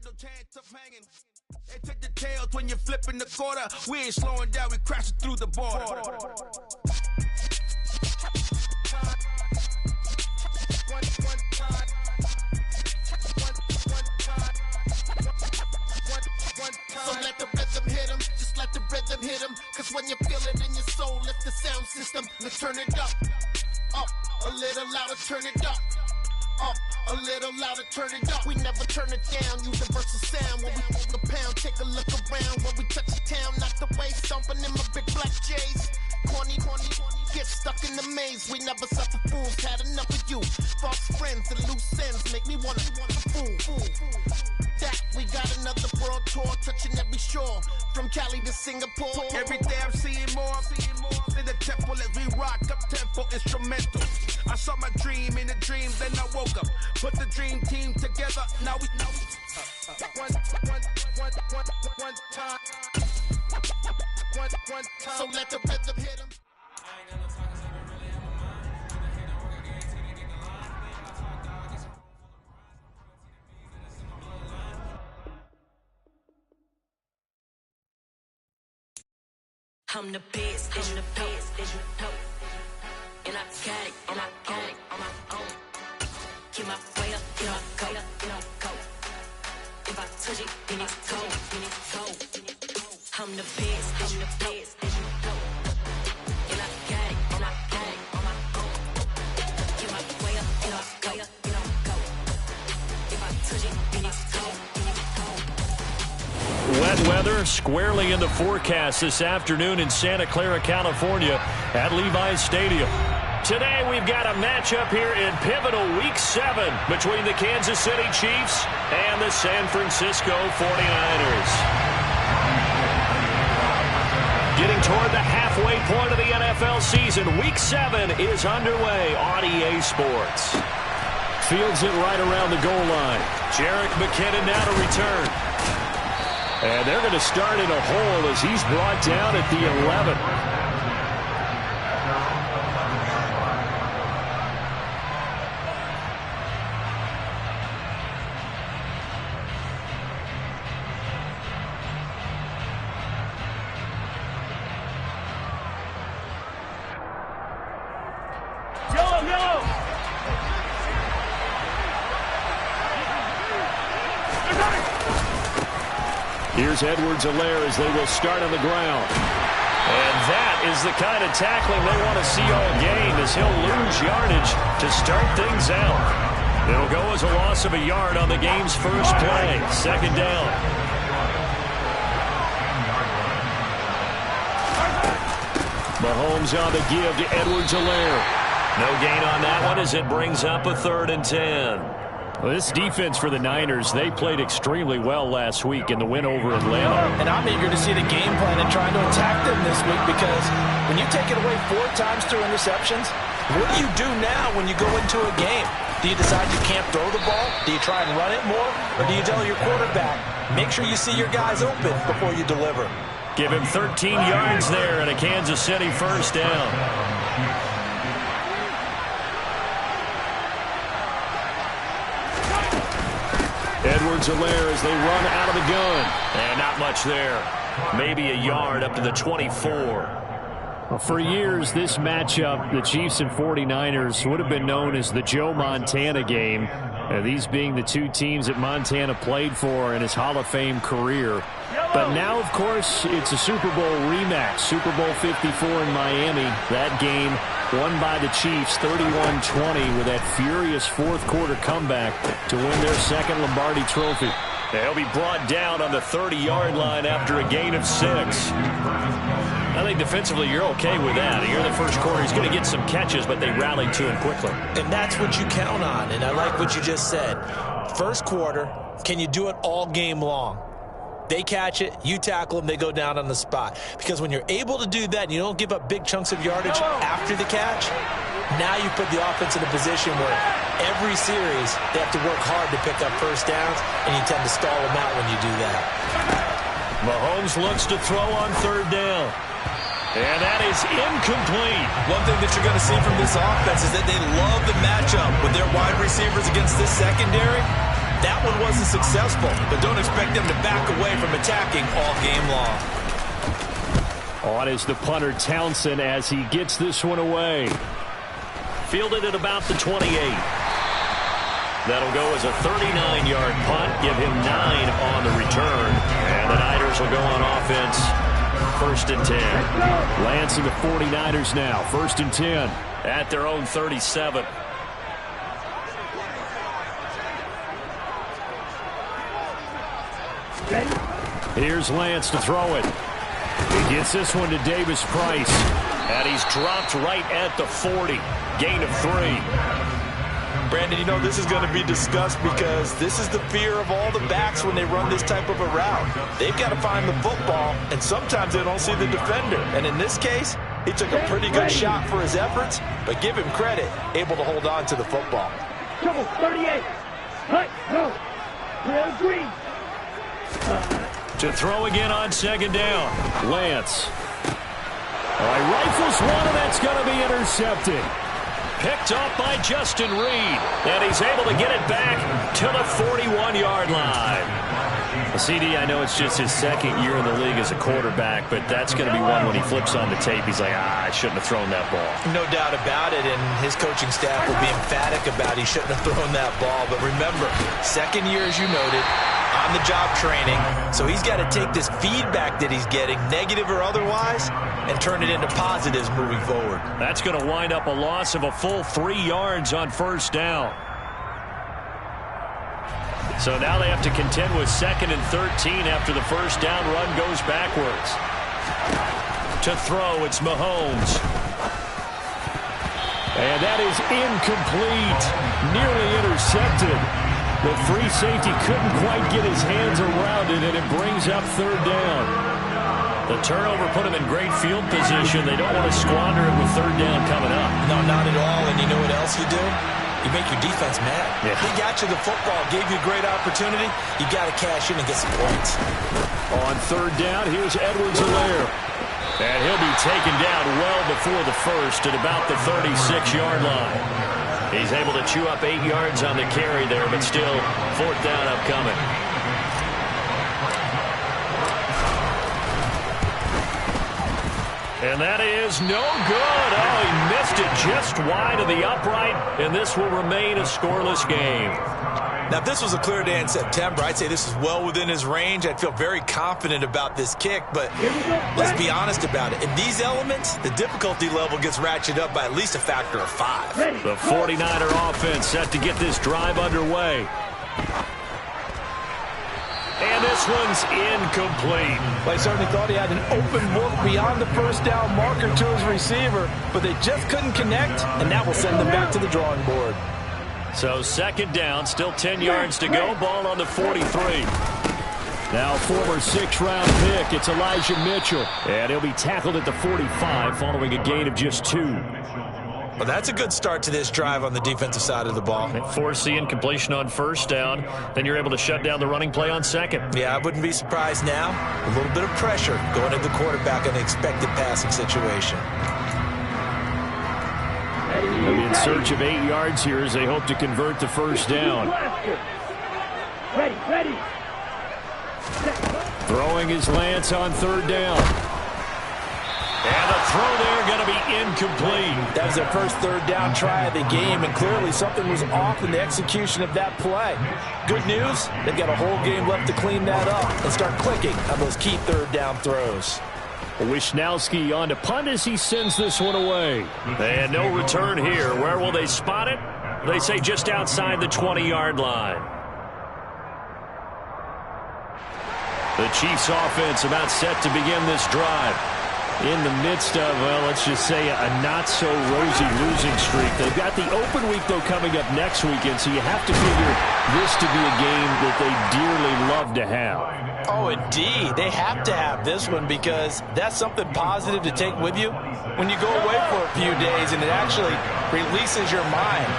no chance of hanging. They take the tails when you're flipping the quarter. We ain't slowing down, we crashing through the border. So let the rhythm hit him, just let the rhythm hit him. Cause when you feel it in your soul, lift the sound system. Let's turn it up, a little louder, turn it up. A little louder, turn it up. We never turn it down. Universal sound when we move the pound. Take a look around when we touch the town. Knock the way, stomping in my big black J's. Corny, get stuck in the maze. We never suffer fools. Had enough of you. False friends and loose ends make me wanna fool. That we got another world tour, touching every shore, from Cali to Singapore. Every day I'm seeing more. In the temple as we rock up tempo instrumental. I saw my dream in a dream, then I woke up. Put the dream team together. Now we one time. So let the rhythm hit him. I'm the best, I'm the best, and I got it, on my own. Get my way up, get my go. If I touch it, then it's cold. I'm the best, and I got it, on my own. Get my way up, get my go. If I touch it, then it's cold. Wet weather squarely in the forecast this afternoon in Santa Clara, California at Levi's Stadium. Today we've got a matchup here in pivotal Week 7 between the Kansas City Chiefs and the San Francisco 49ers. Getting toward the halfway point of the NFL season, Week 7 is underway on EA Sports. Fields it right around the goal line. Jerick McKinnon now to return. And they're going to start in a hole as he's brought down at the 11. Here's Edwards-Helaire as they will start on the ground. And that is the kind of tackling they want to see all game as he'll lose yardage to start things out. It'll go as a loss of a yard on the game's first play. Second down. Mahomes on the give to Edwards-Helaire. No gain on that one as it brings up a 3rd and 10. Well, this defense for the Niners, they played extremely well last week in the win over Atlanta. And I'm eager to see the game plan and trying to attack them this week because when you take it away 4 times through interceptions, what do you do now when you go into a game? Do you decide you can't throw the ball? Do you try and run it more? Or do you tell your quarterback, make sure you see your guys open before you deliver? Give him 13 yards there and a Kansas City first down. Edwards-Helaire as they run out of the gun. And not much there. Maybe a yard up to the 24. Well, for years, this matchup, the Chiefs and 49ers, would have been known as the Joe Montana game. These being the two teams that Montana played for in his Hall of Fame career. But now, of course, it's a Super Bowl rematch. Super Bowl 54 in Miami. That game won by the Chiefs 31-20 with that furious fourth-quarter comeback to win their second Lombardi trophy. They'll be brought down on the 30-yard line after a gain of 6. I think defensively you're okay with that. Here in the first quarter, he's going to get some catches, but they rallied to him quickly. And that's what you count on, and I like what you just said. First quarter, can you do it all game long? They catch it, you tackle them, they go down on the spot. Because when you're able to do that and you don't give up big chunks of yardage after the catch, now you put the offense in a position where every series they have to work hard to pick up first downs, and you tend to stall them out when you do that. Mahomes looks to throw on 3rd down. And that is incomplete. One thing that you're going to see from this offense is that they love the matchup with their wide receivers against this secondary. That one wasn't successful, but don't expect them to back away from attacking all game long. On is the punter, Townsend, as he gets this one away. Fielded at about the 28. That'll go as a 39-yard punt, give him 9 on the return. And the Niners will go on offense, 1st and 10. Lance and the 49ers now, 1st and 10. At their own 37. Here's Lance to throw it. He gets this one to Davis Price. And he's dropped right at the 40. Gain of 3. Brandon, you know this is going to be discussed because this is the fear of all the backs when they run this type of a route. They've got to find the football, and sometimes they don't see the defender. And in this case, he took a pretty good shot for his efforts, but give him credit, able to hold on to the football. Trouble, 38. Hut, go. Real green. To throw again on 2nd down. Lance. All right, rifles one, and that's going to be intercepted. Picked up by Justin Reed. And he's able to get it back to the 41-yard line. CD, I know it's just his 2nd year in the league as a quarterback, but that's going to be one when he flips on the tape. He's like, I shouldn't have thrown that ball. No doubt about it, and his coaching staff will be emphatic about he shouldn't have thrown that ball. But remember, 2nd year, as you noted, on-the-job training, so he's got to take this feedback that he's getting, negative or otherwise, and turn it into positives moving forward. That's going to wind up a loss of a full 3 yards on 1st down. So now they have to contend with 2nd and 13 after the 1st down run goes backwards. To throw, it's Mahomes. And that is incomplete. Nearly intercepted. The free safety couldn't quite get his hands around it, and it brings up 3rd down. The turnover put him in great field position. They don't want to squander it with 3rd down coming up. No, not at all. And you know what else you do? You make your defense mad. Yeah. He got you the football, gave you a great opportunity. You got to cash in and get some points. On 3rd down, here's Edwards-Helaire. And he'll be taken down well before the 1st at about the 36-yard line. He's able to chew up 8 yards on the carry there, but still 4th down upcoming. And that is no good. Oh, he missed it just wide of the upright, and this will remain a scoreless game. Now, if this was a clear day in September, I'd say this is well within his range. I'd feel very confident about this kick, but let's be honest about it. In these elements, the difficulty level gets ratcheted up by at least a factor of 5. The 49er offense set to get this drive underway. And this one's incomplete. Well, I certainly thought he had an open look beyond the 1st down marker to his receiver, but they just couldn't connect, and that will send them back to the drawing board. So 2nd down, still 10 yards to go. Ball on the 43. Now former 6th-round pick, it's Elijah Mitchell. And he'll be tackled at the 45 following a gain of just 2. Well, that's a good start to this drive on the defensive side of the ball. Force the incompletion on 1st down. Then you're able to shut down the running play on 2nd. Yeah, I wouldn't be surprised now. A little bit of pressure going at the quarterback in the expected passing situation. They'll be in search of 8 yards here as they hope to convert the 1st down. Ready. Throwing is Lance on 3rd down. And the throw there going to be incomplete. That was their first 3rd down try of the game, and clearly something was off in the execution of that play. Good news, they've got a whole game left to clean that up and start clicking on those key 3rd down throws. Wishnowski on to punt as he sends this one away. And no return here. Where will they spot it? They say just outside the 20-yard line. The Chiefs offense about set to begin this drive. In the midst of, well, let's just say a not-so-rosy losing streak. They've got the open week, though, coming up next weekend, so you have to figure this to be a game that they dearly love to have. Oh, indeed. They have to have this one because that's something positive to take with you when you go away for a few days, and it actually releases your mind.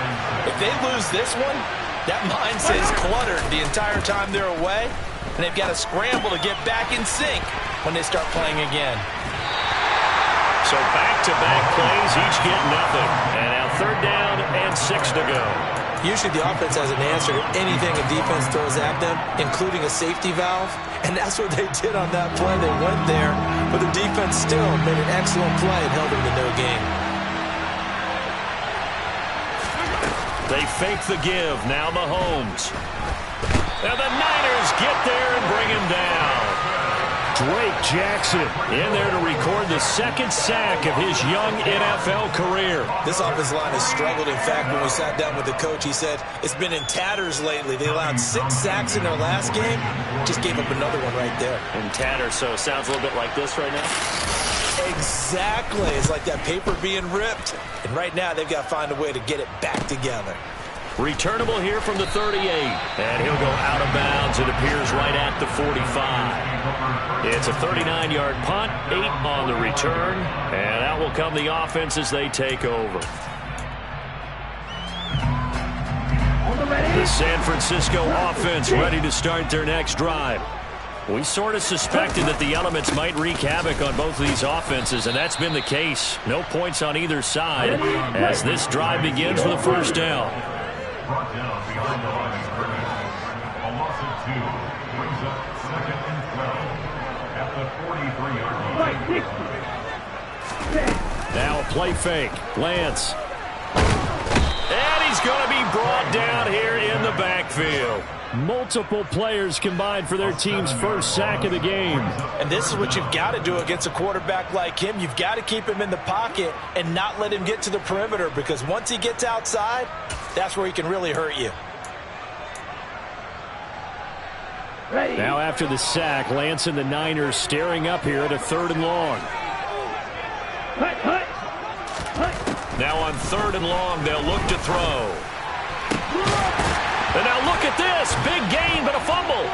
If they lose this one, that mind stays cluttered the entire time they're away, and they've got to scramble to get back in sync when they start playing again. So back-to-back plays, each get nothing. And now 3rd down and 6 to go. Usually the offense has an answer to anything a defense throws at them, including a safety valve. And that's what they did on that play. They went there, but the defense still made an excellent play and held them to no gain. They fake the give. Now Mahomes. And the Niners get there and bring him down. Drake Jackson in there to record the second sack of his young NFL career. This offensive line has struggled. In fact, when we sat down with the coach, he said it's been in tatters lately. They allowed 6 sacks in their last game. Just gave up another one right there. In tatters, so it sounds a little bit like this right now. Exactly. It's like that paper being ripped. And right now, they've got to find a way to get it back together. Returnable here from the 38. And he'll go out of bounds. It appears right at the 45. It's a 39-yard punt, 8 on the return. And out will come the offense as they take over. The San Francisco offense ready to start their next drive. We sort of suspected that the elements might wreak havoc on both of these offenses, and that's been the case. No points on either side as this drive begins with a first down. Brought down behind the line of scrimmage. A loss of 2 brings up 2nd and 12 at the 43-yard line. Now a play fake. Lance. And he's going to be brought down here in the backfield. Multiple players combined for their team's first sack of the game. And this is what you've got to do against a quarterback like him. You've got to keep him in the pocket and not let him get to the perimeter, because once he gets outside, that's where he can really hurt you. Now after the sack, Lance and the Niners staring up here at a 3rd and long. Now on 3rd and long, they'll look to throw. And now look at this. Big gain, but a fumble.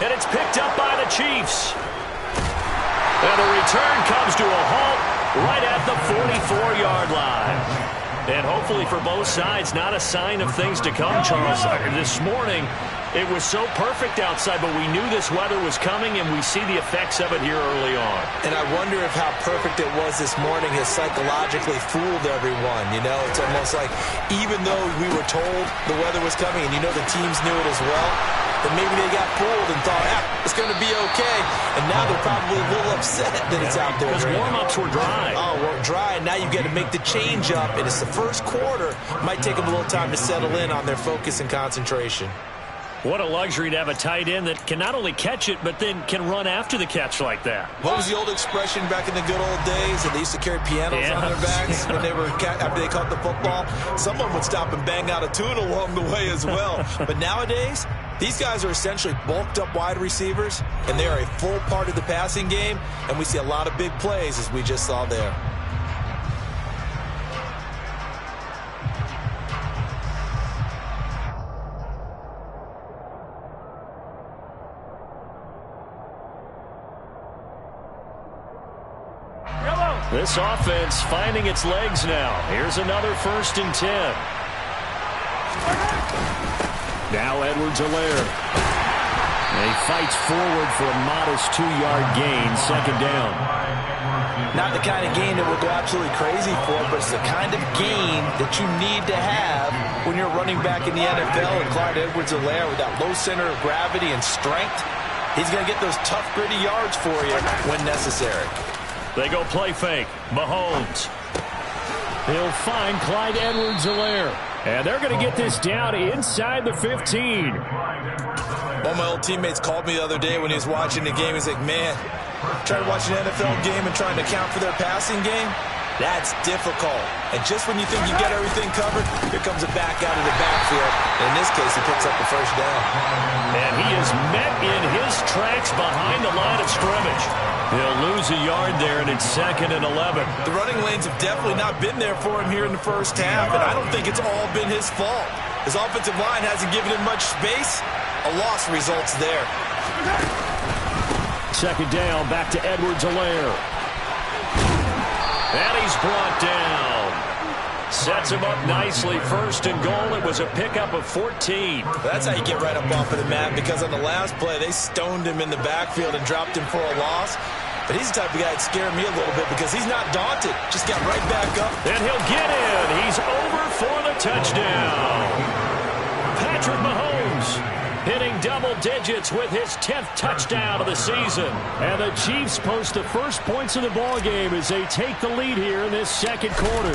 And it's picked up by the Chiefs. And the return comes to a halt right at the 44-yard line. And hopefully for both sides, not a sign of things to come, Charles. This morning, it was so perfect outside, but we knew this weather was coming, and we see the effects of it here early on. And I wonder if how perfect it was this morning has psychologically fooled everyone. You know, it's almost like even though we were told the weather was coming, and you know the teams knew it as well, that maybe they got fooled and thought, it's going to be okay. And now they're probably a little upset that it's out there. Because warm-ups were dry. Oh, we're dry, and now you got to make the change up, and it's the first quarter. Might take them a little time to settle in on their focus and concentration. What a luxury to have a tight end that can not only catch it, but then can run after the catch like that. What was the old expression back in the good old days that they used to carry pianos on their backs when they were after they caught the football? Someone would stop and bang out a tune along the way as well. But nowadays, these guys are essentially bulked up wide receivers, and they are a full part of the passing game, and we see a lot of big plays as we just saw there. This offense finding its legs now. Here's another 1st and 10. Now Edwards-Helaire. He fights forward for a modest 2-yard gain, 2nd down. Not the kind of gain that we'll go absolutely crazy for, but it's the kind of gain that you need to have when you're running back in the NFL. And Clyde Edwards-Helaire, with that low center of gravity and strength, he's going to get those tough, gritty yards for you when necessary. They go play fake. Mahomes. He'll find Clyde Edwards-Helaire. And they're going to get this down inside the 15. One of my old teammates called me the other day when he was watching the game. He's like, man, trying to watch an NFL game and trying to account for their passing game, that's difficult. And just when you think you get everything covered, here comes a back out of the backfield. And in this case, he picks up the 1st down. And he is met in his tracks behind the line of scrimmage. He'll lose a yard there, and it's 2nd and 11. The running lanes have definitely not been there for him here in the first half, and I don't think it's all been his fault. His offensive line hasn't given him much space. A loss results there. 2nd down, back to Edwards-Helaire. And he's brought down. Sets him up nicely. 1st and goal. It was a pickup of 14. That's how you get right up off of the mat, because on the last play, they stoned him in the backfield and dropped him for a loss. But he's the type of guy that scared me a little bit because he's not daunted. Just got right back up. And he'll get in. He's over for the touchdown. Patrick Mahomes hitting double digits with his 10th touchdown of the season. And the Chiefs post the first points of the ball game as they take the lead here in this second quarter.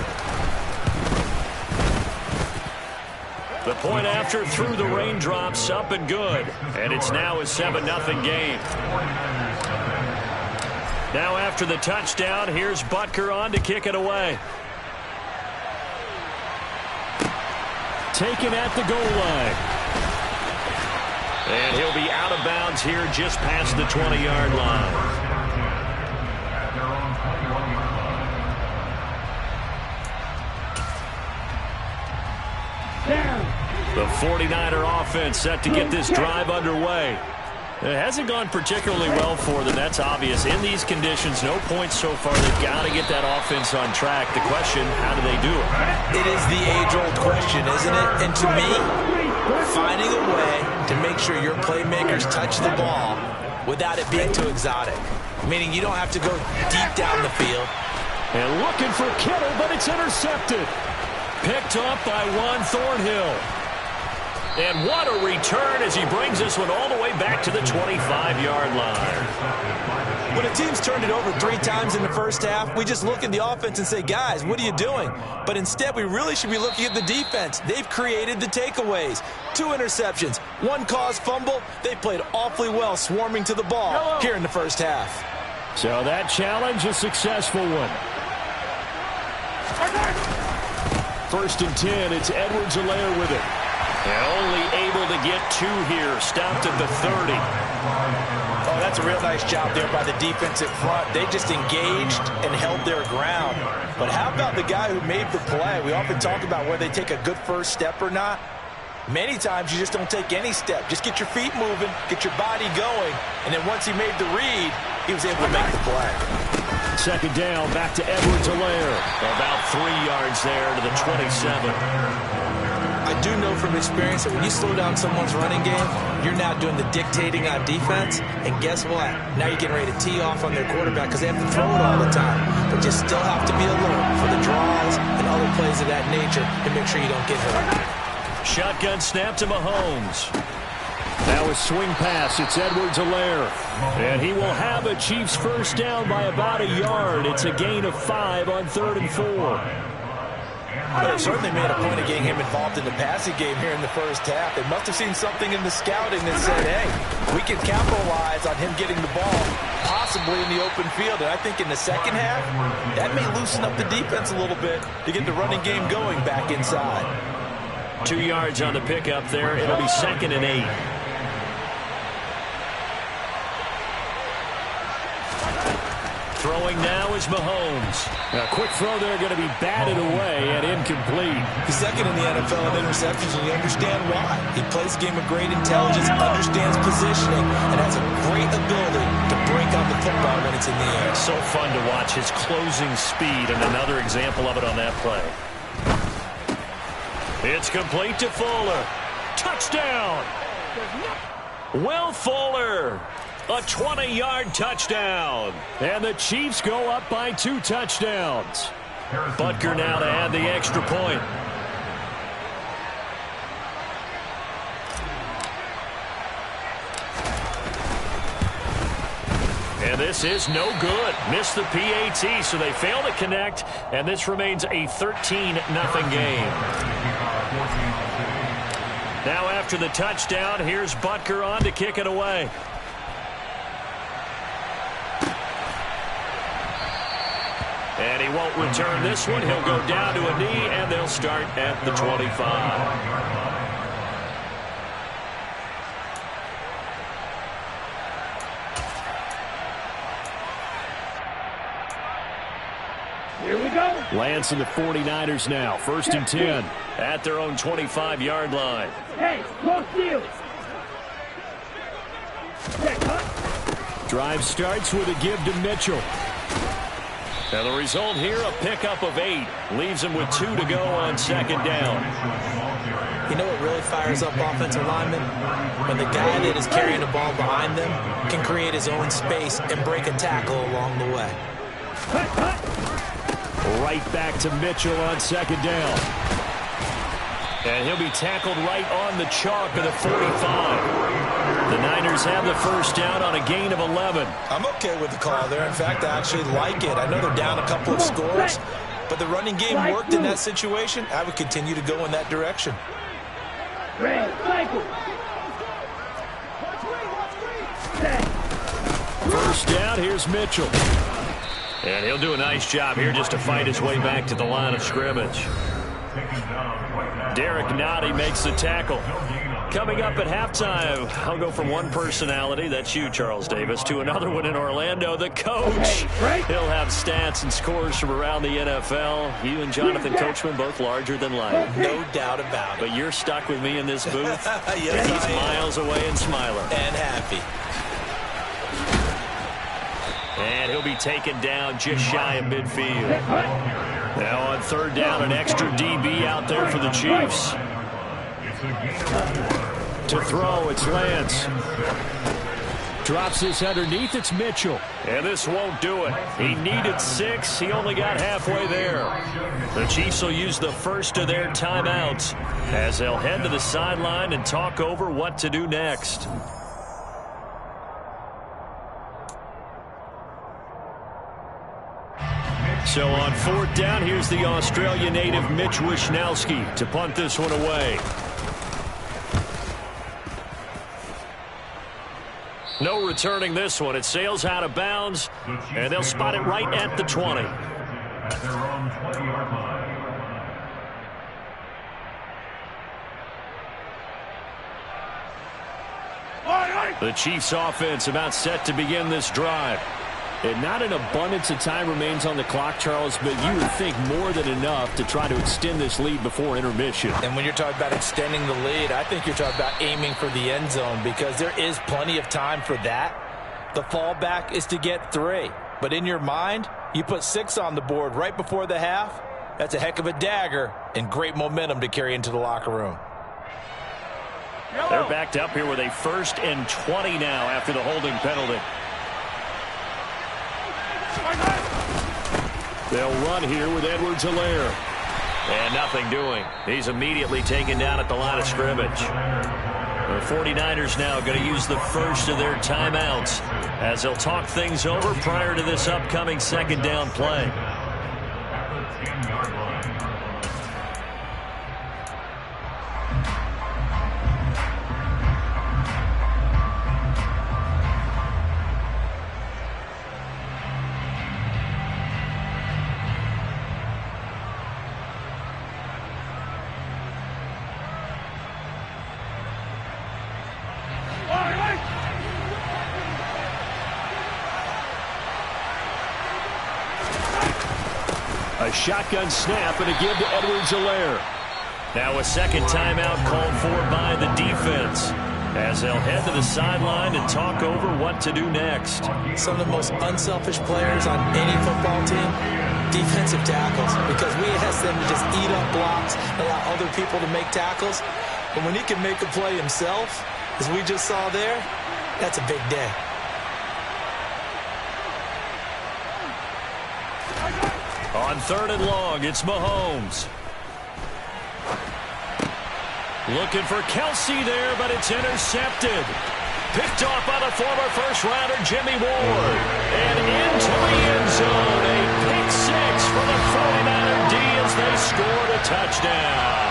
The point after through the raindrops, up and good. And it's now a 7-0 game. Now after the touchdown, here's Butker on to kick it away. Taken at the goal line. And he'll be out of bounds here just past the 20-yard line. The 49er offense set to get this drive underway. It hasn't gone particularly well for them. That's obvious. In these conditions, no points so far. They've got to get that offense on track. The question, how do they do it? It is the age-old question, isn't it? And to me, finding a way to make sure your playmakers touch the ball without it being too exotic. Meaning you don't have to go deep down the field. And looking for Kittle, but it's intercepted. Picked up by Juan Thornhill. And what a return as he brings this one all the way back to the 25-yard line. When a team's turned it over 3 times in the first half, we just look at the offense and say, guys, what are you doing? But instead, we really should be looking at the defense. They've created the takeaways. 2 interceptions, 1 caused fumble. They played awfully well swarming to the ball here in the first half. So that challenge, a successful one. 1st and 10, it's Edwards-Helaire with it. And only able to get 2 here. Stopped at the 30. Oh, that's a real nice job there by the defensive front. They just engaged and held their ground. But how about the guy who made the play? We often talk about whether they take a good first step or not. Many times you just don't take any step. Just get your feet moving, get your body going, and then once he made the read, he was able to make the play. 2nd down, back to Edwards-Helaire. About 3 yards there to the 27. I do know from experience that when you slow down someone's running game, you're now doing the dictating on defense. And guess what? Now you're getting ready to tee off on their quarterback because they have to throw it all the time. But you still have to be alert for the draws and other plays of that nature to make sure you don't get hurt. Shotgun snap to Mahomes. Now a swing pass. It's Edwards-Helaire. And he will have a Chiefs first down by about a yard. It's a gain of 5 on 3rd and 4. But it certainly made a point of getting him involved in the passing game here in the first half. They must have seen something in the scouting that said, hey, we can capitalize on him getting the ball, possibly in the open field. And I think in the second half, that may loosen up the defense a little bit to get the running game going back inside. 2 yards on the pickup there. It'll be 2nd and 8. Throwing now is Mahomes. A quick throw there going to be batted away and incomplete. He's 2nd in the NFL in interceptions, and you understand why. He plays a game of great intelligence, understands positioning, and has a great ability to break on the football when it's in the air. So fun to watch his closing speed, and another example of it on that play. It's complete to Fuller. Touchdown! Will Fuller! A 20-yard touchdown. And the Chiefs go up by 2 touchdowns. Butker now to add the extra point. And this is no good. Missed the PAT, so they fail to connect. And this remains a 13-0 game. Now after the touchdown, here's Butker on to kick it away. And he won't return this one. He'll go down to a knee, and they'll start at the 25. Here we go. Lance and the 49ers now. 1st and 10 at their own 25-yard line. Hey, close deal. Drive starts with a give to Mitchell. And the result here, a pickup of 8. Leaves him with 2 to go on 2nd down. You know what really fires up offensive linemen? When the guy that is carrying the ball behind them can create his own space and break a tackle along the way. Right back to Mitchell on second down. And he'll be tackled right on the chalk of the 45. The Niners have the first down on a gain of 11. I'm okay with the call there. In fact, I actually like it. I know they're down a couple of scores, but the running game worked in that situation. I would continue to go in that direction. First down, here's Mitchell. And he'll do a nice job here just to fight his way back to the line of scrimmage. Derek Nottie makes the tackle. Coming up at halftime, I'll go from one personality, that's you, Charles Davis, to another one in Orlando, the coach. He'll have stats and scores from around the NFL. You and Jonathan Coachman both larger than life. No doubt about it. But you're stuck with me in this booth. Yes, he's miles away and smiling. And happy. And he'll be taken down just shy of midfield. Now on third down, an extra DB out there for the Chiefs. To throw, it's Lance. Drops this underneath, it's Mitchell. And this won't do it. He needed 6. He only got halfway there. The Chiefs will use the first of their timeouts as they'll head to the sideline and talk over what to do next. So on fourth down, here's the Australia native Mitch Wishnowsky to punt this one away. No returning this one. It sails out of bounds, and they'll spot it right at the 20. At their own 20-yard line. The Chiefs offense about set to begin this drive. And not an abundance of time remains on the clock, Charles, but you would think more than enough to try to extend this lead before intermission. And when you're talking about extending the lead, I think you're talking about aiming for the end zone because there is plenty of time for that. The fallback is to get 3. But in your mind, you put 6 on the board right before the half. That's a heck of a dagger and great momentum to carry into the locker room. They're backed up here with a 1st and 20 now after the holding penalty. They'll run here with Edwards-Helaire. And nothing doing. He's immediately taken down at the line of scrimmage. The 49ers now going to use the first of their timeouts as they'll talk things over prior to this upcoming second down play. A shotgun snap and a give to Edwards-Helaire. Now a second timeout called for by the defense as they'll head to the sideline and talk over what to do next. Some of the most unselfish players on any football team, defensive tackles, because we ask them to just eat up blocks, allow other people to make tackles. But when he can make a play himself, as we just saw there, that's a big day. On third and long, it's Mahomes. Looking for Kelsey there, but it's intercepted. Picked off by the former first-rounder Jimmy Ward. And into the end zone, a pick 6 for the 49er D as they scored a touchdown.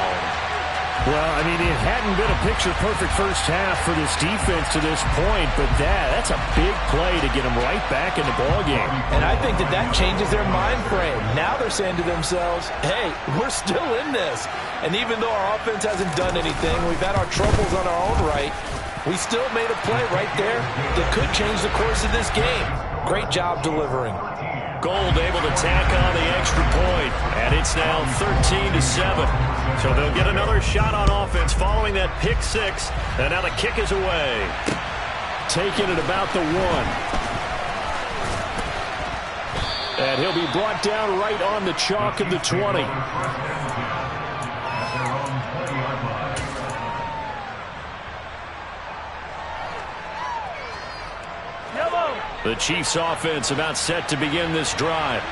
Well, I mean, it hadn't been a picture-perfect first half for this defense to this point, but that's a big play to get them right back in the ballgame. And I think that changes their mind frame. Now they're saying to themselves, hey, we're still in this. And even though our offense hasn't done anything, we've had our troubles on our own right, we still made a play right there that could change the course of this game. Great job delivering. Gold able to tack on the extra point, and it's now 13-7. So they'll get another shot on offense following that pick 6, and now the kick is away. Taking it about the 1. And he'll be brought down right on the chalk of the 20. The Chiefs offense about set to begin this drive.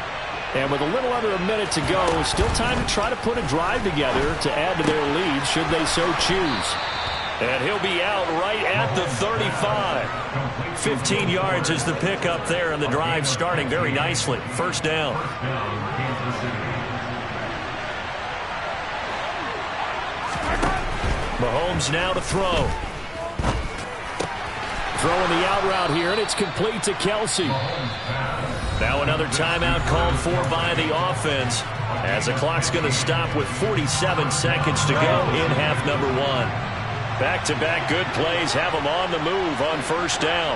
And with a little under a minute to go, still time to try to put a drive together to add to their lead should they so choose. And he'll be out right at the 35. 15 yards is the pickup there, and the drive starting very nicely. First down. Mahomes now to throw. Throwing the out route here, and it's complete to Kelsey. Now another timeout called for by the offense, as the clock's going to stop with 47 seconds to go in half number one. Back-to-back good plays have them on the move on first down.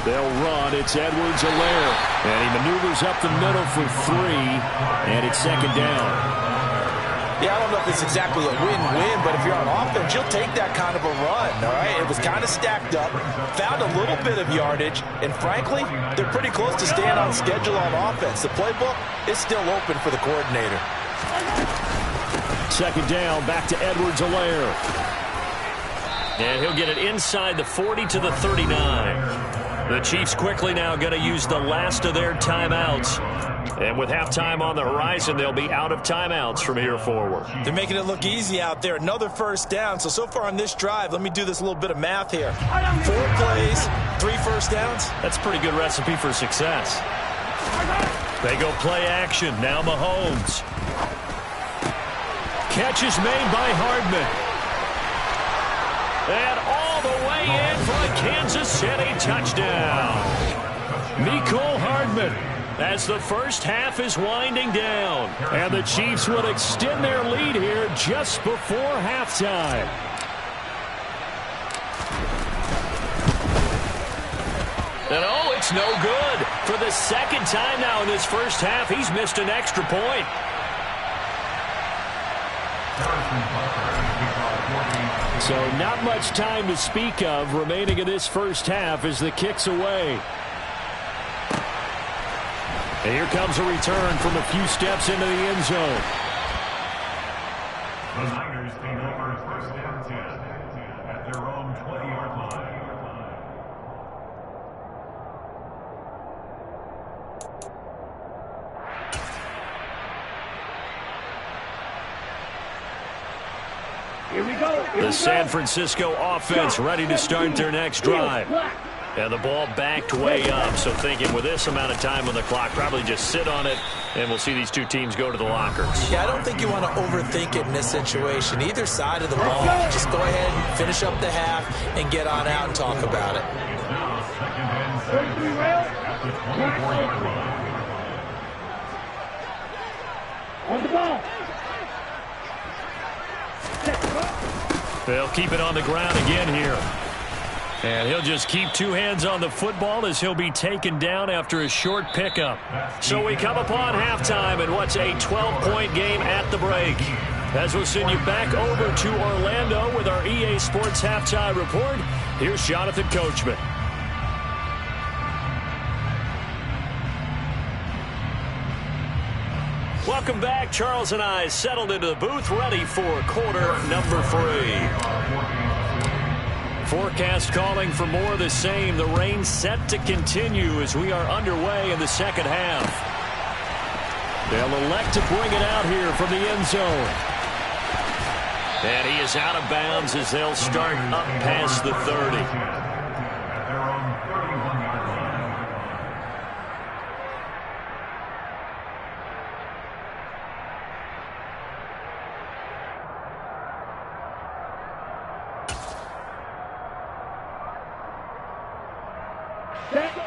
They'll run. It's Edwards-Helaire, and he maneuvers up the middle for 3, and it's second down. Yeah, I don't know if it's exactly a win-win, but if you're on offense, you'll take that kind of a run, all right? It was kind of stacked up, found a little bit of yardage, and frankly, they're pretty close to staying on schedule on offense. The playbook is still open for the coordinator. Second down, back to Edwards-Helaire. And he'll get it inside the 40 to the 39. The Chiefs quickly now going to use the last of their timeouts. And with halftime on the horizon, they'll be out of timeouts from here forward. They're making it look easy out there. Another first down. So far on this drive, let me do this little bit of math here. 4 plays, 3 first downs. That's a pretty good recipe for success. They go play action. Now Mahomes. Catch is made by Hardman. And all the way in for a Kansas City touchdown. Mecole Hardman, as the first half is winding down. And the Chiefs would extend their lead here just before halftime. And oh, it's no good. For the second time now in this first half, he's missed an extra point. So not much time to speak of remaining in this first half as the kick's away. And here comes a return from a few steps into the end zone. The Niners take over first and 10 at their own 20-yard line. Here we go. The San Francisco offense ready to start their next drive. And the ball backed way up, so thinking with this amount of time on the clock, probably just sit on it, and we'll see these two teams go to the lockers. Yeah, I don't think you want to overthink it in this situation. Either side of the ball, just go ahead and finish up the half and get on out and talk about it. On the ball. They'll keep it on the ground again here. And he'll just keep 2 hands on the football as he'll be taken down after a short pickup. So we come upon halftime in what's a 12-point game at the break. As we'll send you back over to Orlando with our EA Sports Halftime Report, here's Jonathan Coachman. Welcome back. Charles and I settled into the booth, ready for quarter number 3. Forecast calling for more of the same. The rain set to continue as we are underway in the second half. They'll elect to bring it out here from the end zone. And he is out of bounds as they'll start up past the 30.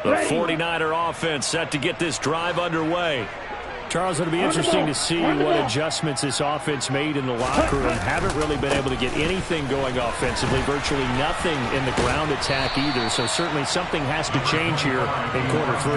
The 49er offense set to get this drive underway. Charles, it'll be interesting to see what adjustments this offense made in the locker room. Haven't really been able to get anything going offensively, virtually nothing in the ground attack either. So certainly something has to change here in quarter 3.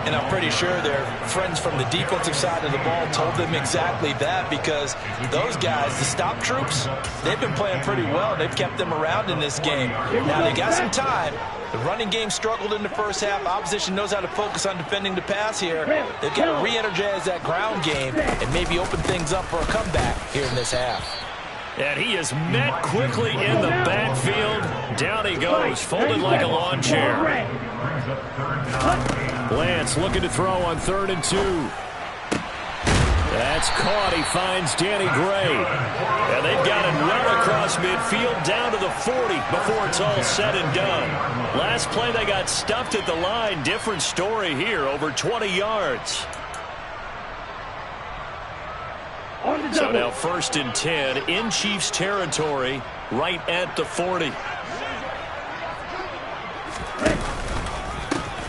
And I'm pretty sure their friends from the defensive side of the ball told them exactly that, because those guys, the stop troops, they've been playing pretty well. They've kept them around in this game. Now they got some time. The running game struggled in the first half. Opposition knows how to focus on defending the pass here. They've got to re-energize that ground game and maybe open things up for a comeback here in this half. And he is met quickly in the backfield. down he goes, folded like a lawn chair. Lance looking to throw on 3rd and 2. That's caught. He finds Danny Gray. And they've got it run across midfield down to the 40 before it's all said and done. Last play they got stuffed at the line. Different story here, over 20 yards. So now 1st and 10 in Chiefs territory, right at the 40.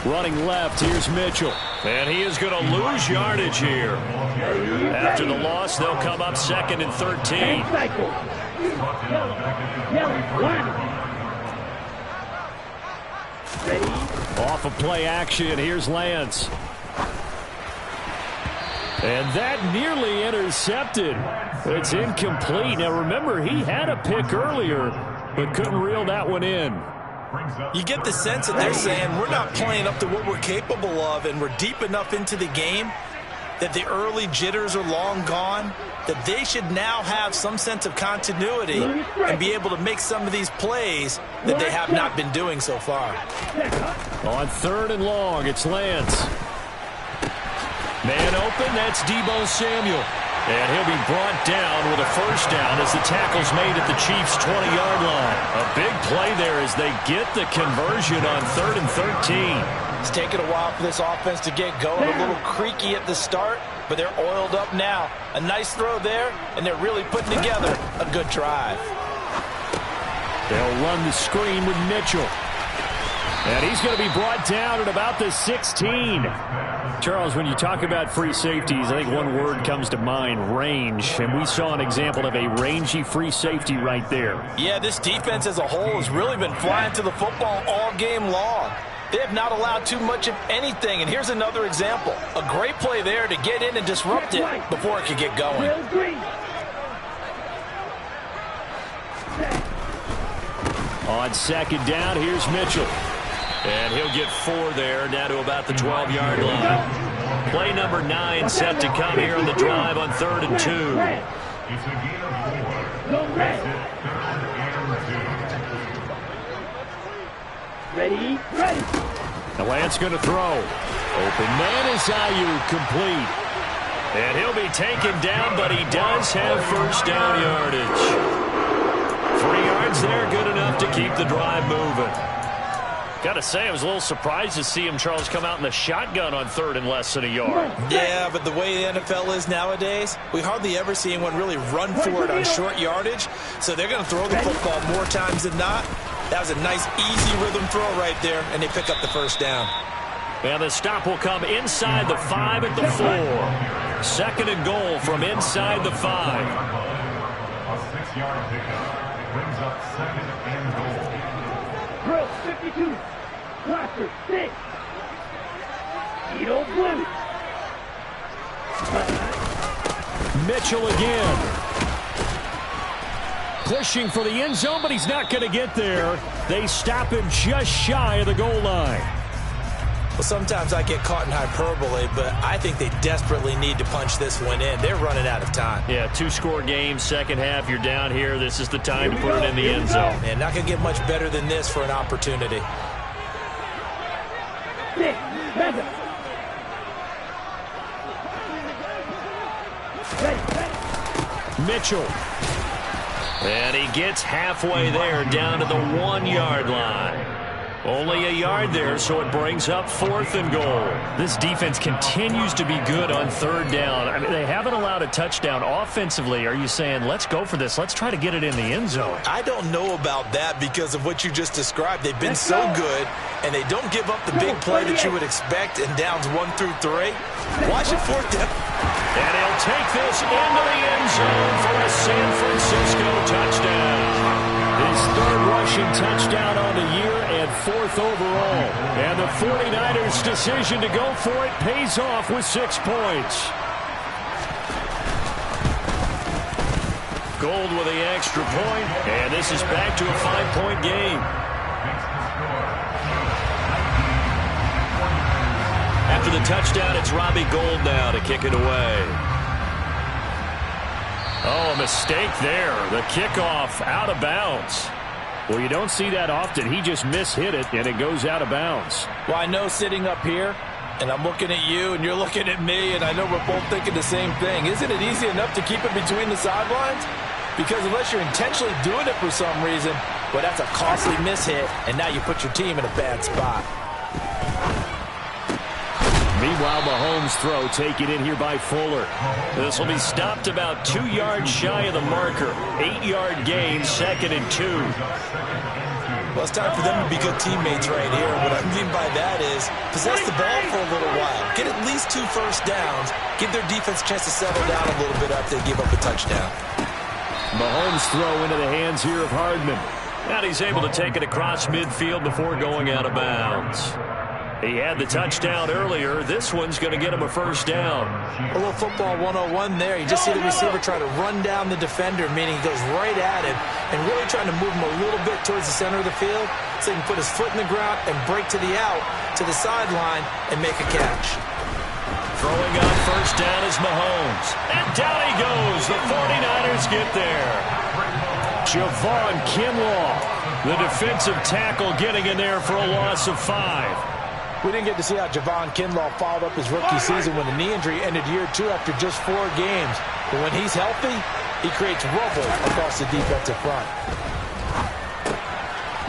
Running left, here's Mitchell. And he is going to lose yardage here. After the loss, they'll come up 2nd and 13. Off of play action, here's Lance. And that nearly intercepted. It's incomplete. Now remember, he had a pick earlier, but couldn't reel that one in. You get the sense that they're saying we're not playing up to what we're capable of, and we're deep enough into the game that the early jitters are long gone, that they should now have some sense of continuity and be able to make some of these plays that they have not been doing so far. On 3rd and long, it's Lance. Man open, that's Deebo Samuel. And he'll be brought down with a 1st down as the tackle's made at the Chiefs' 20-yard line. A big play there as they get the conversion on 3rd and 13. It's taken a while for this offense to get going. A little creaky at the start, but they're oiled up now. A nice throw there, and they're really putting together a good drive. They'll run the screen with Mitchell. And he's going to be brought down at about the 16. Charles, when you talk about free safeties, I think one word comes to mind, range. And we saw an example of a rangy free safety right there. Yeah, this defense as a whole has really been flying to the football all game long. They have not allowed too much of anything. And here's another example. A great play there to get in and disrupt it before it could get going. On 2nd down, here's Mitchell. And he'll get 4 there, down to about the 12-yard line. Play number 9 set to come here on the drive on 3rd and 2. It's a gain of 4. Makes it 3rd and 2. Ready? The Lance going to throw. Open man is Ayuk, complete. And he'll be taken down, but he does have 1st down yardage. 3 yards there, good enough to keep the drive moving. Got to say, I was a little surprised to see him, Charles, come out in the shotgun on 3rd and less than a yard. Yeah, but the way the NFL is nowadays, we hardly ever see anyone really run for it on short yardage. So they're going to throw the football more times than not. That was a nice, easy rhythm throw right there, and they pick up the 1st down. And the stop will come inside the 5 at the 4. 2nd and goal from inside the 5. A 6-yard pickup brings up 2nd and goal. Drill 52. Blaster 6. Edo Blue. Mitchell again. Pushing for the end zone, but he's not going to get there. They stop him just shy of the goal line. Well, sometimes I get caught in hyperbole, but I think they desperately need to punch this one in. They're running out of time. Yeah, 2-score game, 2nd half. You're down here. This is the time to put it in the end zone. And not going to get much better than this for an opportunity. 6, 7. Mitchell. And he gets halfway there, down to the 1-yard line. Only a yard there, so it brings up 4th and goal. This defense continues to be good on 3rd down. I mean, they haven't allowed a touchdown offensively. Are you saying, let's go for this? Let's try to get it in the end zone. I don't know about that because of what you just described. They've been so good, and they don't give up the big play that you would expect in downs 1 through 3. Watch it 4th down. And he'll take this into the end zone for a San Francisco touchdown. His 3rd rushing touchdown on the year and 4th overall. And the 49ers' decision to go for it pays off with 6 points. Gold with the extra point, and this is back to a 5-point game. After the touchdown, it's Robbie Gould now to kick it away. Oh, a mistake there. The kickoff out of bounds. Well, you don't see that often. He just mishit it, and it goes out of bounds. Well, I know sitting up here, and I'm looking at you, and you're looking at me, and I know we're both thinking the same thing. Isn't it easy enough to keep it between the sidelines? Because unless you're intentionally doing it for some reason, well, that's a costly mishit, and now you put your team in a bad spot. Meanwhile, Mahomes' throw taken in here by Fuller. This will be stopped about 2 yards shy of the marker. 8-yard gain, 2nd and 2. Well, it's time for them to be good teammates right here. What I mean by that is possess the ball for a little while. Get at least 2 first downs. Give their defense a chance to settle down a little bit after they give up a touchdown. Mahomes' throw into the hands here of Hardman. And he's able to take it across midfield before going out of bounds. He had the touchdown earlier. This one's going to get him a first down. A little football 101 there. You just see the receiver try to run down the defender, meaning he goes right at him and really trying to move him a little bit towards the center of the field so he can put his foot in the ground and break to the out, to the sideline, and make a catch. Throwing on first down is Mahomes. And down he goes. The 49ers get there. Javon Kinlaw, the defensive tackle, getting in there for a loss of 5. We didn't get to see how Javon Kinlaw followed up his rookie season when the knee injury ended year 2 after just 4 games. But when he's healthy, he creates rubble across the defensive front.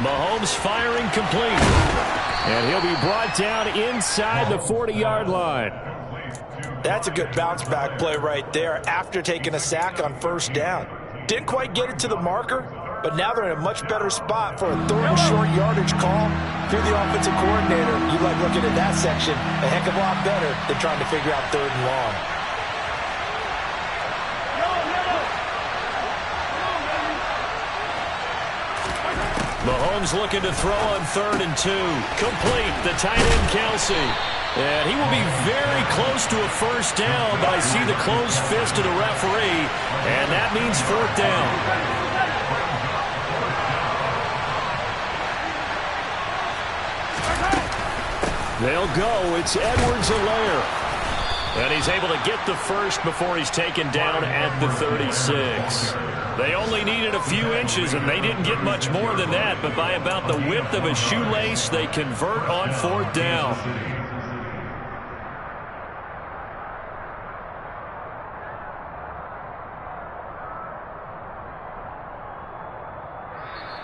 Mahomes firing complete. And he'll be brought down inside the 40-yard line. That's a good bounce-back play right there after taking a sack on first down. Didn't quite get it to the marker, but now they're in a much better spot for a 3rd and short yardage call. If you're the offensive coordinator, you like looking at that section a heck of a lot better than trying to figure out 3rd and long. Mahomes looking to throw on 3rd and 2. Complete, the tight end Kelsey. And he will be very close to a first down, but I see the closed fist of the referee, and that means 4th down. They'll go. It's Edwards-Helaire. And he's able to get the first before he's taken down at the 36. They only needed a few inches, and they didn't get much more than that. But by about the width of a shoelace, they convert on 4th down.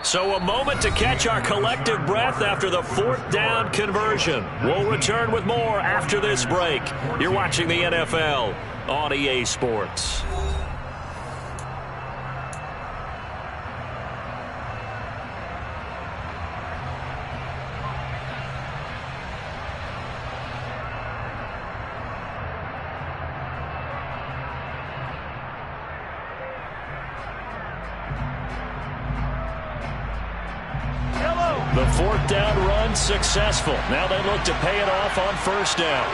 So a moment to catch our collective breath after the 4th down conversion. We'll return with more after this break. You're watching the NFL on EA Sports. The 4th down run successful. Now they look to pay it off on first down.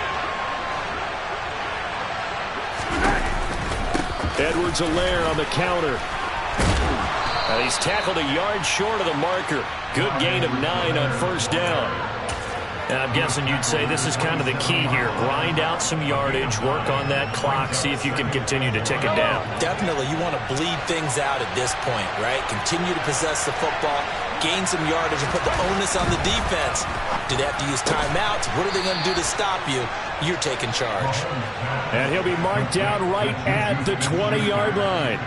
Edwards-Helaire on the counter. And he's tackled a yard short of the marker. Good gain of 9 on first down. And I'm guessing you'd say this is kind of the key here. Grind out some yardage, work on that clock, see if you can continue to tick it down. Definitely, you want to bleed things out at this point, right? Continue to possess the football, gain some yardage, and put the onus on the defense. Do they have to use timeouts? What are they going to do to stop you? You're taking charge. And he'll be marked down right at the 20-yard line.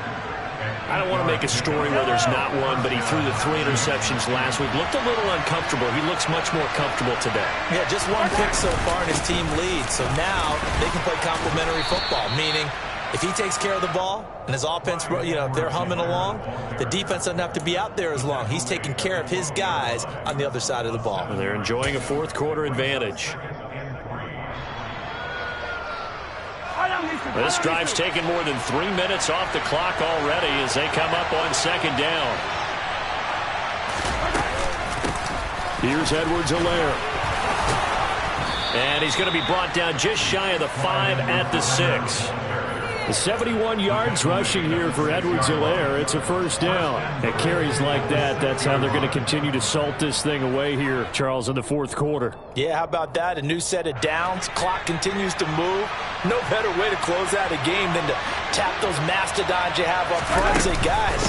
I don't want to make a story where there's not one, but he threw the 3 interceptions last week. Looked a little uncomfortable. He looks much more comfortable today. Yeah, just 1 pick so far and his team leads. So now they can play complementary football, meaning if he takes care of the ball and his offense, they're humming along, the defense doesn't have to be out there as long. He's taking care of his guys on the other side of the ball. And they're enjoying a 4th quarter advantage. This drive's taken more than 3 minutes off the clock already as they come up on 2nd down. Here's Edwards-Helaire. And he's going to be brought down just shy of the 5 at the 6. 71 yards rushing here for Edwards-Helaire. It's a first down. At carries like that, that's how they're going to continue to salt this thing away here, Charles, in the 4th quarter. Yeah, how about that? A new set of downs. Clock continues to move. No better way to close out a game than to tap those mastodons you have up front and say, guys,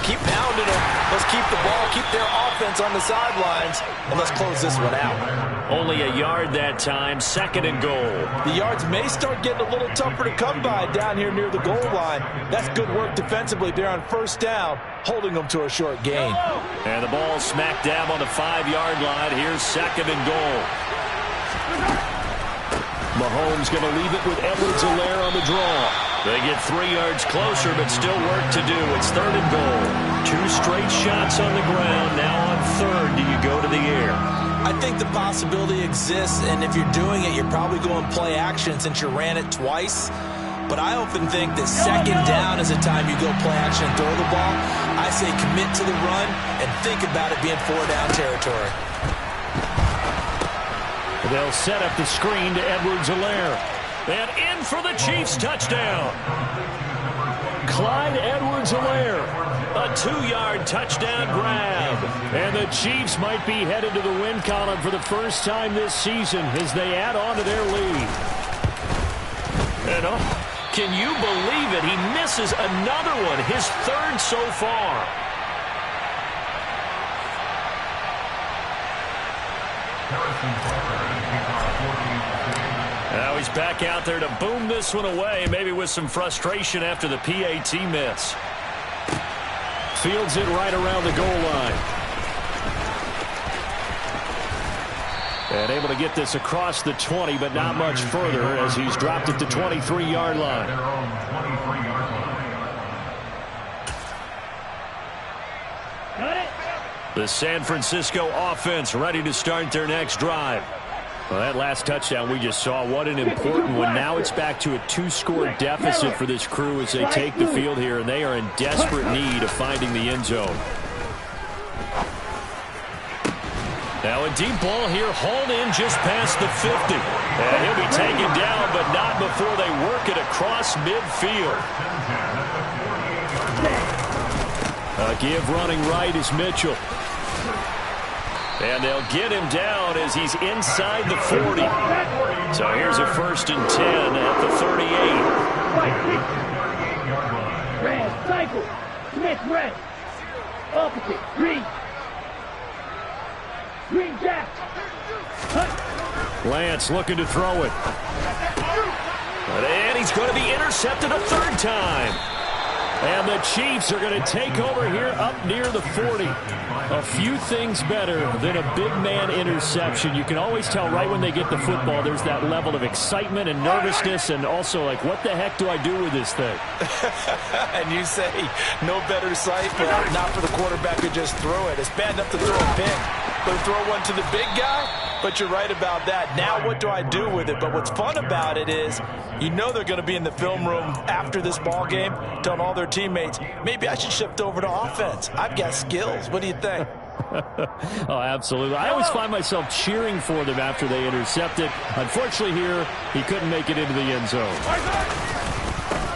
keep pounding them. Let's keep the ball, keep their defense on the sidelines, and let's close this one out. Only a yard that time, 2nd and goal. The yards may start getting a little tougher to come by down here near the goal line. That's good work defensively there on 1st down, holding them to a short gain. And the ball smack dab on the 5-yard line. Here's 2nd and goal. Mahomes going to leave it with Edwards-Helaire on the draw. They get 3 yards closer, but still work to do. It's 3rd and goal. 2 straight shots on the ground. Now on 3rd, do you go to the air? I think the possibility exists, and if you're doing it, you're probably going play action since you ran it twice. But I often think that 2nd down is the time you go play action and throw the ball. I say commit to the run and think about it being 4-down territory. They'll set up the screen to Edwards-Helaire. And in for the Chiefs touchdown. Clyde Edwards-Helaire. A 2-yard touchdown grab. And the Chiefs might be headed to the win column for the first time this season as they add on to their lead. And can you believe it? He misses another one, his 3rd so far. Now he's back out there to boom this one away, maybe with some frustration after the PAT miss. Fields it right around the goal line. And able to get this across the 20, but not much further as he's dropped it to 23-yard line. The San Francisco offense ready to start their next drive. Well, that last touchdown we just saw, what an important one. Now it's back to a 2-score deficit for this crew as they take the field here, and they are in desperate need of finding the end zone. Now a deep ball here, hauled in just past the 50. And he'll be taken down, but not before they work it across midfield. Give running right is Mitchell. And they'll get him down as he's inside the 40. So here's a 1st and 10 at the 38. Red, cycle. Smith, red. Opposite, green. Green jack. Lance looking to throw it. And he's going to be intercepted a 3rd time. And the Chiefs are going to take over here up near the 40. A few things better than a big man interception. You can always tell right when they get the football, there's that level of excitement and nervousness, and also like, what the heck do I do with this thing? And you say, no better sight, but not for the quarterback who just throw it. It's bad enough to throw a pick, but throw one to the big guy? But you're right about that. Now what do I do with it? But what's fun about it is, you know they're going to be in the film room after this ball game telling all their teammates, maybe I should shift over to offense. I've got skills. What do you think? Oh, absolutely. I always find myself cheering for them after they intercept it. Unfortunately here, he couldn't make it into the end zone.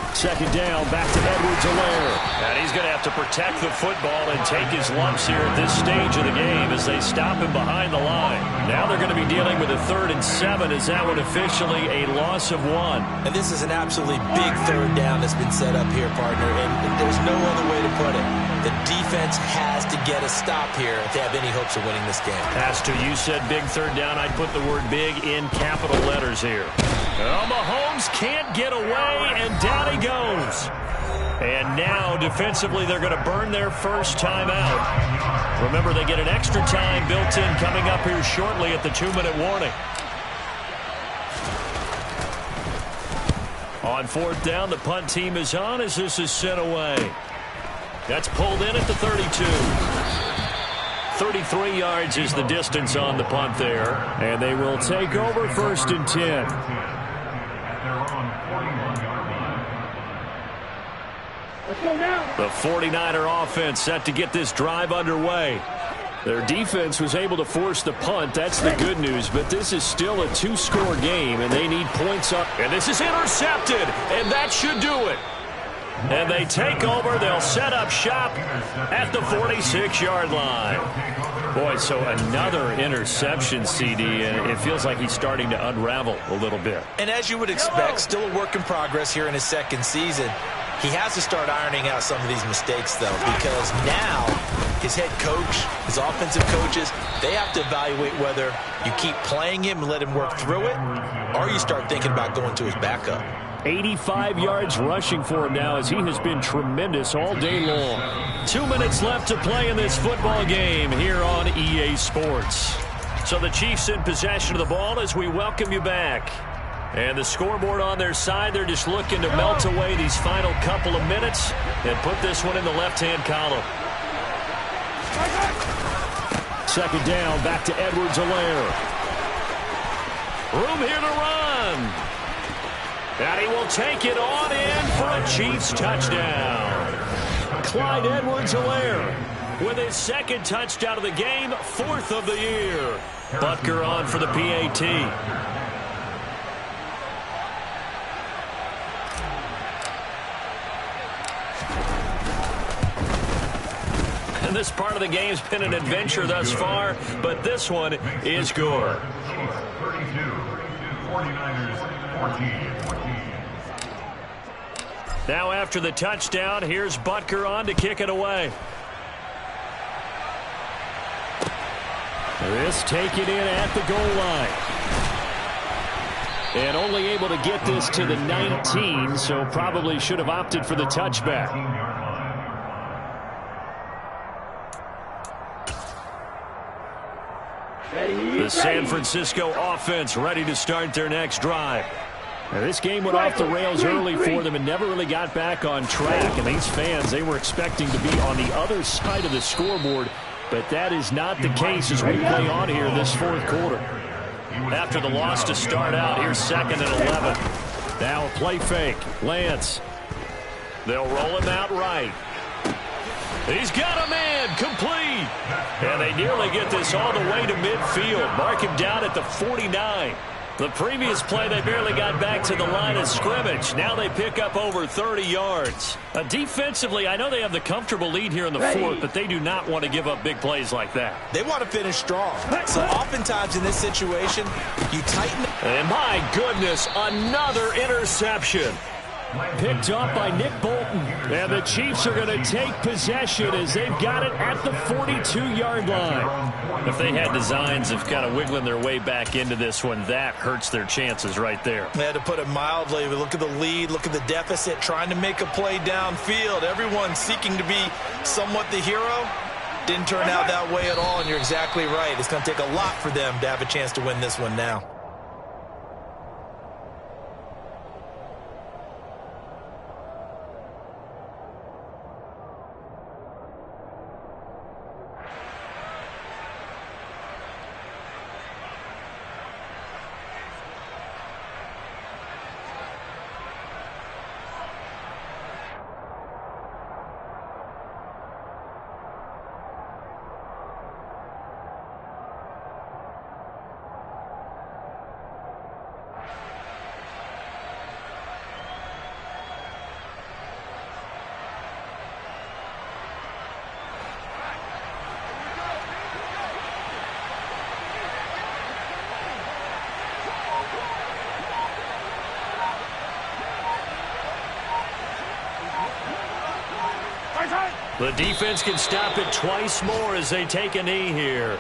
2nd down, back to Edwards-Helaire. And he's going to have to protect the football and take his lumps here at this stage of the game as they stop him behind the line. Now they're going to be dealing with a 3rd and 7 as that one officially a loss of 1. And this is an absolutely big 3rd down that's been set up here, partner, and there's no other way to put it. The defense has to get a stop here if they have any hopes of winning this game. Has to. You said big 3rd down. I'd put the word big in capital letters here. Well, Mahomes can't get away, and down he goes. And now, defensively, they're going to burn their first time out. Remember, they get an extra time built in coming up here shortly at the 2-minute warning. On 4th down, the punt team is on as this is sent away. That's pulled in at the 32. 33 yards is the distance on the punt there. And they will take over 1st and 10. The 49er offense set to get this drive underway. Their defense was able to force the punt. That's the good news, but this is still a 2-score game, and they need points up. And this is intercepted, and that should do it. And they take over. They'll set up shop at the 46-yard line. Boy, so another interception, CD, and it feels like he's starting to unravel a little bit. And as you would expect, still a work in progress here in his 2nd season. He has to start ironing out some of these mistakes, though, because now his head coach, his offensive coaches, they have to evaluate whether you keep playing him and let him work through it, or you start thinking about going to his backup. 85 yards rushing for him now as he has been tremendous all day long. 2 minutes left to play in this football game here on EA Sports. So the Chiefs in possession of the ball as we welcome you back. And the scoreboard on their side, they're just looking to melt away these final couple of minutes and put this one in the left-hand column. Second down, back to Edwards-Helaire. Room here to run. And he will take it on in for a Chiefs touchdown. Clyde Edwards-Helaire with his second touchdown of the game, 4th of the year. Butker on for the PAT. And this part of the game's been an adventure thus far, but this one is good. 32, 49ers 14. Now after the touchdown, here's Butker on to kick it away. This taken in at the goal line. And only able to get this to the 19, so probably should have opted for the touchback. The San Francisco offense ready to start their next drive. Now, this game went off the rails early for them and never really got back on track. And these fans, they were expecting to be on the other side of the scoreboard, but that is not the case as we play on here this fourth quarter. After the loss to start out, here's 2nd and 11. Now a play fake. Lance. They'll roll him out right. He's got a man, complete. And they nearly get this all the way to midfield. Mark him down at the 49. The previous play, they barely got back to the line of scrimmage. Now they pick up over 30 yards. Defensively, I know they have the comfortable lead here in the fourth, but they do not want to give up big plays like that. They want to finish strong. So oftentimes in this situation, you tighten. And my goodness, another interception. Picked off by Nick Bolton. And the Chiefs are going to take possession as they've got it at the 42-yard line. If they had designs of kind of wiggling their way back into this one, that hurts their chances right there. They had to put it mildly. Look at the lead, look at the deficit, trying to make a play downfield. Everyone seeking to be somewhat the hero. Didn't turn out that way at all, and you're exactly right. It's going to take a lot for them to have a chance to win this one now. The defense can stop it twice more as they take a knee here.